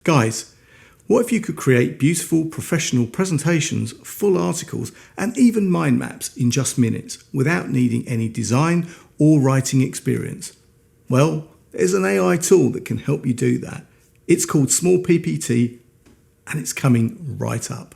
Guys, what if you could create beautiful professional presentations, full articles, and even mind maps in just minutes without needing any design or writing experience? Well, there's an AI tool that can help you do that. It's called Small PPT and it's coming right up.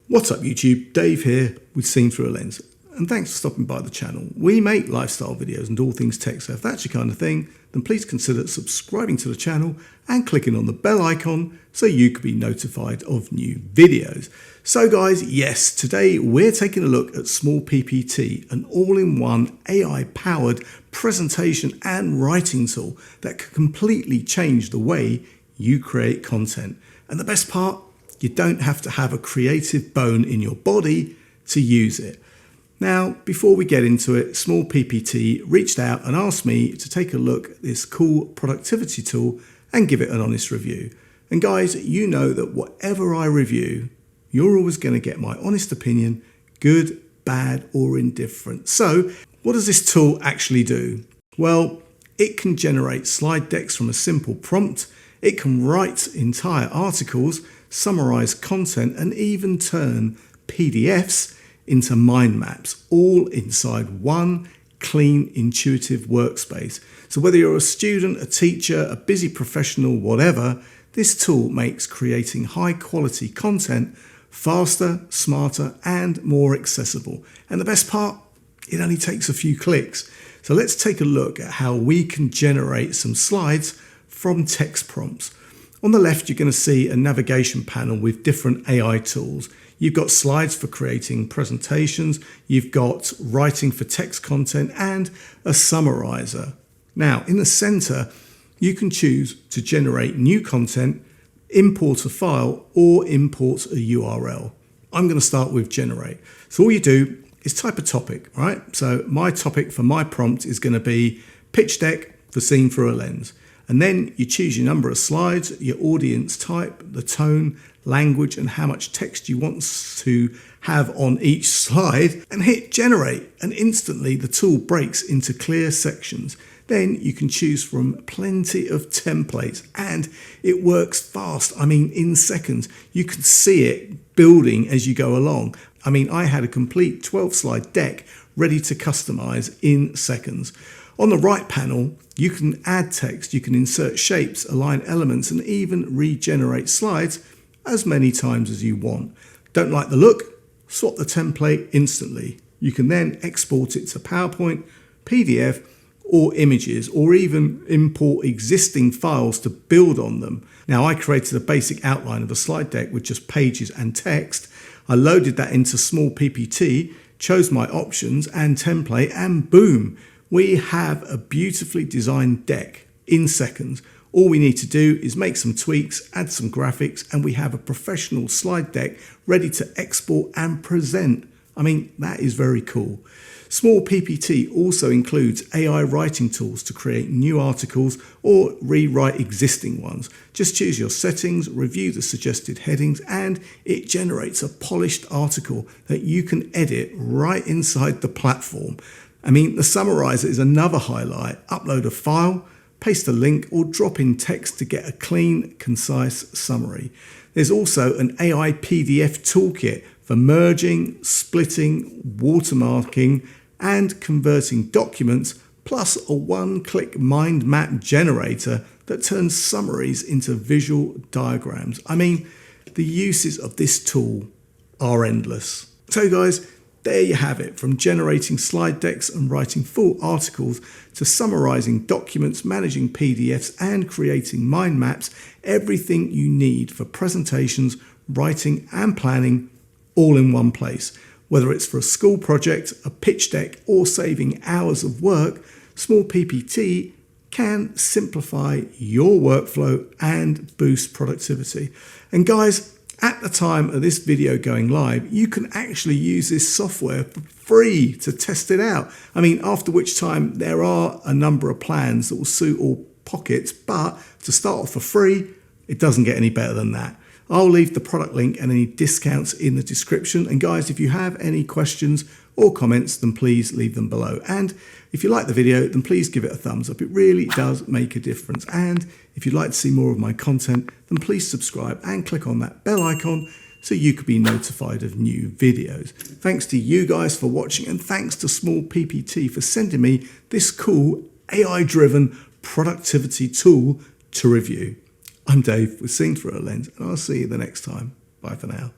What's up YouTube, Dave here with Seen Through a Lens, and thanks for stopping by the channel. We make lifestyle videos and all things tech, so if that's your kind of thing, then please consider subscribing to the channel and clicking on the bell icon so you can be notified of new videos. So guys, yes, today we're taking a look at Small PPT, an all-in-one AI-powered presentation and writing tool that can completely change the way you create content. And the best part, you don't have to have a creative bone in your body to use it. Now, before we get into it, Small PPT reached out and asked me to take a look at this cool productivity tool and give it an honest review. And guys, you know that whatever I review, you're always going to get my honest opinion, good, bad, or indifferent. So, what does this tool actually do? Well, it can generate slide decks from a simple prompt. It can write entire articles, summarize content, and even turn PDFs into mind maps, all inside one clean, intuitive workspace. So whether you're a student, a teacher, a busy professional, whatever, this tool makes creating high quality content faster, smarter, and more accessible. And the best part, it only takes a few clicks. So let's take a look at how we can generate some slides from text prompts. On the left, you're going to see a navigation panel with different AI tools. You've got slides for creating presentations, you've got writing for text content, and a summarizer. Now, in the center, you can choose to generate new content, import a file, or import a URL. I'm going to start with generate. So all you do is type a topic, right? So my topic for my prompt is going to be pitch deck for Seen Through a Lens. And then you choose your number of slides, your audience type, the tone, language, and how much text you want to have on each slide, and hit generate. And instantly the tool breaks into clear sections. Then you can choose from plenty of templates and it works fast. I mean, in seconds, you can see it building as you go along. I mean, I had a complete 12-slide deck ready to customize in seconds. On the right panel, you can add text, you can insert shapes, align elements, and even regenerate slides as many times as you want. Don't like the look? Swap the template instantly. You can then export it to PowerPoint, PDF, or images, or even import existing files to build on them. Now, I created a basic outline of a slide deck with just pages and text. I loaded that into Small PPT, chose my options and template, and boom, we have a beautifully designed deck in seconds. All we need to do is make some tweaks, add some graphics, and we have a professional slide deck ready to export and present. I mean, that is very cool. Small PPT also includes AI writing tools to create new articles or rewrite existing ones. Just choose your settings, review the suggested headings, and it generates a polished article that you can edit right inside the platform. I mean, the summarizer is another highlight. Upload a file, paste a link, or drop in text to get a clean, concise summary. There's also an AI PDF toolkit for merging, splitting, watermarking, and converting documents, plus a one-click mind map generator that turns summaries into visual diagrams. I mean, the uses of this tool are endless. So guys, there you have it, from generating slide decks and writing full articles to summarizing documents, managing PDFs, and creating mind maps, everything you need for presentations, writing, and planning all in one place. Whether it's for a school project, a pitch deck, or saving hours of work, Small PPT can simplify your workflow and boost productivity. And guys, at the time of this video going live, you can actually use this software for free to test it out. I mean, after which time there are a number of plans that will suit all pockets, but to start off for free, it doesn't get any better than that. I'll leave the product link and any discounts in the description. And guys, if you have any questions or comments, then please leave them below. And if you like the video, then please give it a thumbs up. It really does make a difference. And if you'd like to see more of my content, then please subscribe and click on that bell icon so you could be notified of new videos. Thanks to you guys for watching, and thanks to Small PPT for sending me this cool AI-driven productivity tool to review. I'm Dave with Seeing Through a Lens, and I'll see you the next time. Bye for now.